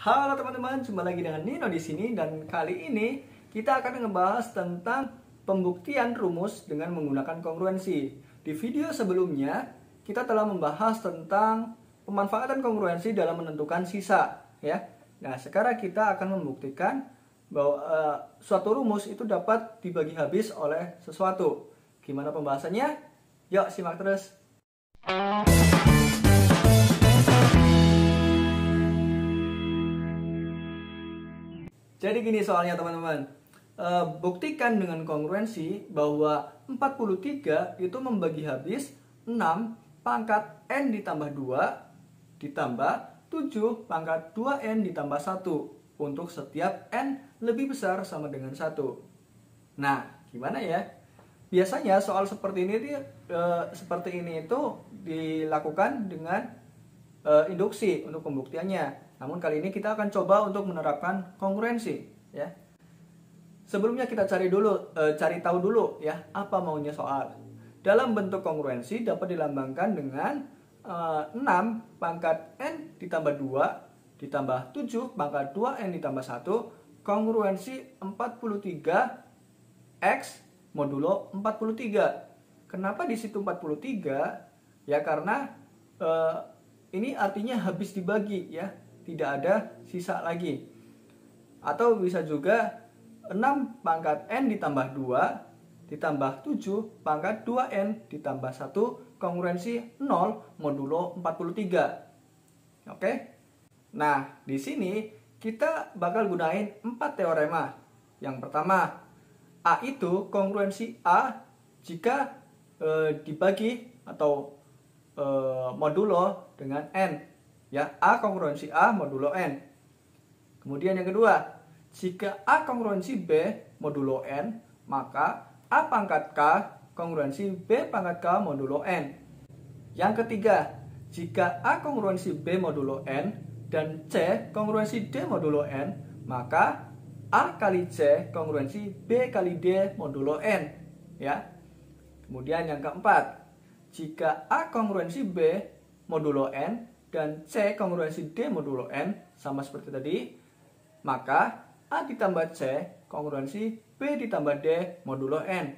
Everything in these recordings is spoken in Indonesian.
Halo teman-teman, jumpa lagi dengan Nino di sini dan kali ini kita akan ngebahas tentang pembuktian rumus dengan menggunakan kongruensi. Di video sebelumnya kita telah membahas tentang pemanfaatan kongruensi dalam menentukan sisa, ya. Nah, sekarang kita akan membuktikan bahwa suatu rumus itu dapat dibagi habis oleh sesuatu. Gimana pembahasannya? Yuk simak terus. Jadi gini soalnya teman-teman, buktikan dengan kongruensi bahwa 43 itu membagi habis 6 pangkat N ditambah 2 ditambah 7 pangkat 2N ditambah 1 untuk setiap N lebih besar sama dengan 1. Nah, gimana ya? Biasanya soal seperti ini itu dilakukan dengan induksi untuk pembuktiannya. Namun kali ini kita akan coba untuk menerapkan kongruensi, ya. Sebelumnya kita cari tahu dulu ya apa maunya soal. Dalam bentuk kongruensi dapat dilambangkan dengan 6 pangkat N ditambah 2 ditambah 7 pangkat 2N ditambah 1 kongruensi 43 X modulo 43. Kenapa di situ 43? Ya karena ini artinya habis dibagi, ya. Tidak ada sisa lagi. Atau bisa juga 6 pangkat N ditambah 2 ditambah 7 pangkat 2N ditambah 1 kongruensi 0 modulo 43. Oke? Nah, di sini kita bakal gunain 4 teorema. Yang pertama, A itu kongruensi A jika dibagi atau modulo dengan N. Ya, A kongruensi A modulo N. Kemudian yang kedua, jika A kongruensi B modulo N, maka A pangkat K kongruensi B pangkat K modulo N. Yang ketiga, jika A kongruensi B modulo N dan C kongruensi D modulo N, maka A kali C kongruensi B kali D modulo N. Ya. Kemudian yang keempat, jika A kongruensi B modulo N dan C kongruensi D modulo N sama seperti tadi, maka A ditambah C kongruensi B ditambah D modulo N.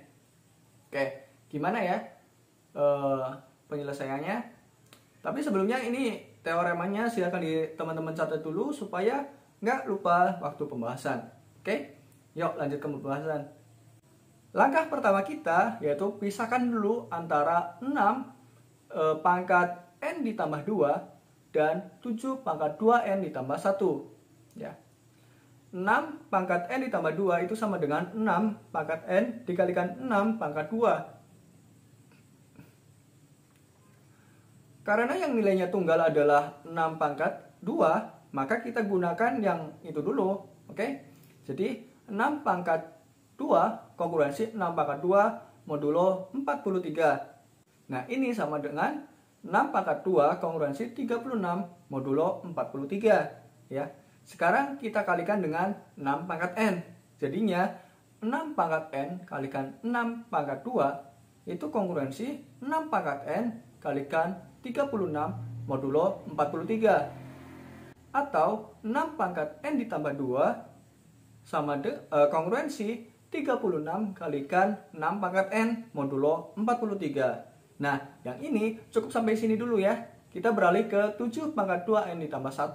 Oke, gimana ya penyelesaiannya? Tapi sebelumnya ini teoremanya silakan teman-teman catat dulu supaya nggak lupa waktu pembahasan. Oke, yuk lanjut ke pembahasan. Langkah pertama kita yaitu pisahkan dulu antara 6 pangkat N ditambah 2 dan 7 pangkat 2N ditambah 1. Ya. 6 pangkat N ditambah 2 itu sama dengan 6 pangkat N dikalikan 6 pangkat 2. Karena yang nilainya tunggal adalah 6 pangkat 2, maka kita gunakan yang itu dulu. Oke? Jadi 6 pangkat 2 kongruensi 6 pangkat 2 modulo 43. Nah, ini sama dengan 6 pangkat 2 kongruensi 36 modulo 43, ya. Sekarang kita kalikan dengan 6 pangkat N. Jadinya 6 pangkat N kalikan 6 pangkat 2 itu kongruensi 6 pangkat N kalikan 36 modulo 43. Atau 6 pangkat N ditambah 2 sama kongruensi 36 kalikan 6 pangkat N modulo 43. Nah, yang ini cukup sampai sini dulu ya. Kita beralih ke 7 pangkat 2N ditambah 1.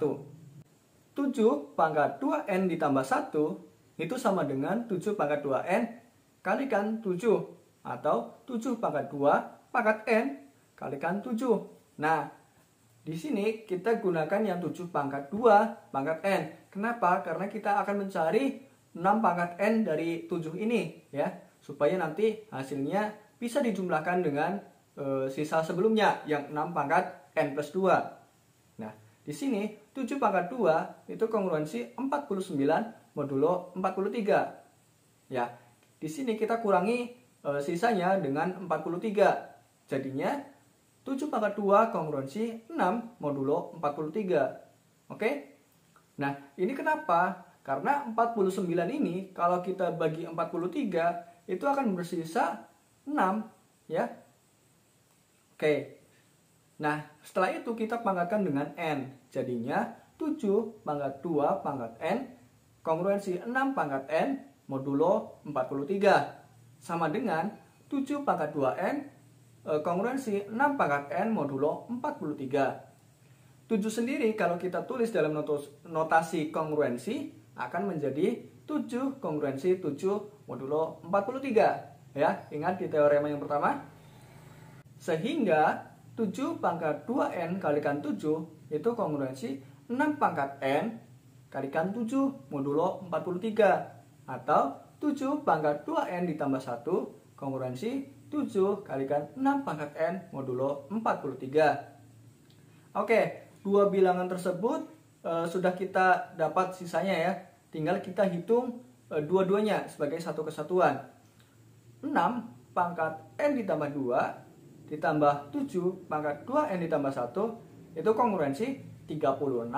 7 pangkat 2N ditambah 1 itu sama dengan 7 pangkat 2N kalikan 7. Atau 7 pangkat 2 pangkat N kalikan 7. Nah, di sini kita gunakan yang 7 pangkat 2 pangkat N. Kenapa? Karena kita akan mencari 6 pangkat N dari 7 ini, ya. Supaya nanti hasilnya bisa dijumlahkan dengan sisa sebelumnya yang 6 pangkat N plus 2. Nah, di sini 7 pangkat 2 itu kongruensi 49 modulo 43. Ya, di sini kita kurangi sisanya dengan 43. Jadinya 7 pangkat 2 kongruensi 6 modulo 43. Oke? Nah, ini kenapa? Karena 49 ini kalau kita bagi 43 itu akan bersisa 6, ya. Oke. Nah, setelah itu kita pangkatkan dengan N. Jadinya 7 pangkat 2 pangkat N kongruensi 6 pangkat N modulo 43 sama dengan 7 pangkat 2N kongruensi 6 pangkat N modulo 43. 7 sendiri kalau kita tulis dalam notasi kongruensi akan menjadi 7 kongruensi 7 modulo 43. Ya, ingat di teorema yang pertama. Sehingga 7 pangkat 2N kalikan 7 itu kongruensi 6 pangkat N kalikan 7 modulo 43. Atau 7 pangkat 2N ditambah 1 kongruensi 7 kalikan 6 pangkat N modulo 43. Oke, dua bilangan tersebut sudah kita dapat sisanya ya. Tinggal kita hitung dua-duanya sebagai satu kesatuan. 6 pangkat N ditambah 2 ditambah 7 pangkat 2N ditambah 1 itu kongruensi 36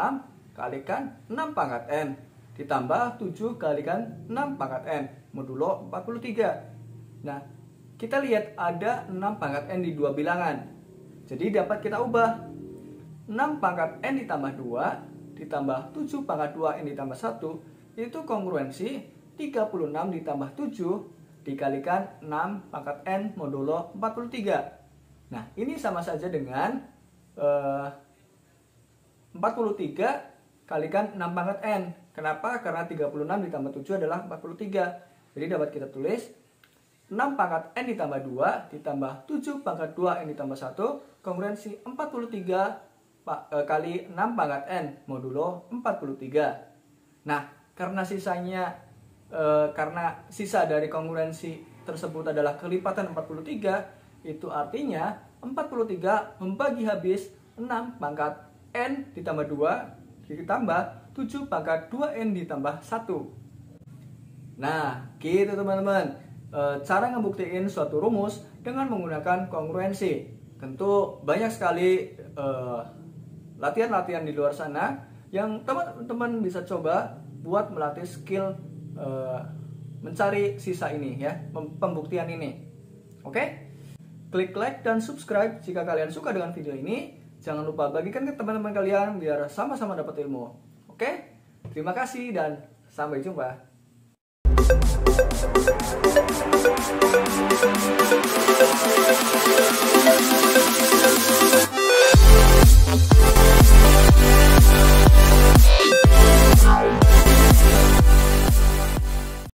kalikan 6 pangkat N ditambah 7 kalikan 6 pangkat N modulo 43. Nah, kita lihat ada 6 pangkat N di dua bilangan. Jadi dapat kita ubah 6 pangkat N ditambah 2 ditambah 7 pangkat 2N ditambah 1 itu kongruensi 36 ditambah 7 dikalikan 6 pangkat N modulo 43. Nah, ini sama saja dengan 43 kalikan 6 pangkat N. Kenapa? Karena 36 ditambah 7 adalah 43. Jadi dapat kita tulis 6 pangkat N ditambah 2 ditambah 7 pangkat 2N ditambah 1 kongruensi 43 kali 6 pangkat N modulo 43. Nah, karena sisa dari kongruensi tersebut adalah kelipatan 43, itu artinya 43 membagi habis 6 pangkat N ditambah 2 ditambah 7 pangkat 2N ditambah 1. Nah, gitu teman-teman. Cara ngebuktiin suatu rumus dengan menggunakan kongruensi. Tentu banyak sekali latihan-latihan di luar sana yang teman-teman bisa coba buat melatih skill mencari sisa ini ya, pembuktian ini. Oke? Klik like dan subscribe jika kalian suka dengan video ini. Jangan lupa bagikan ke teman-teman kalian biar sama-sama dapat ilmu. Oke? Terima kasih dan sampai jumpa.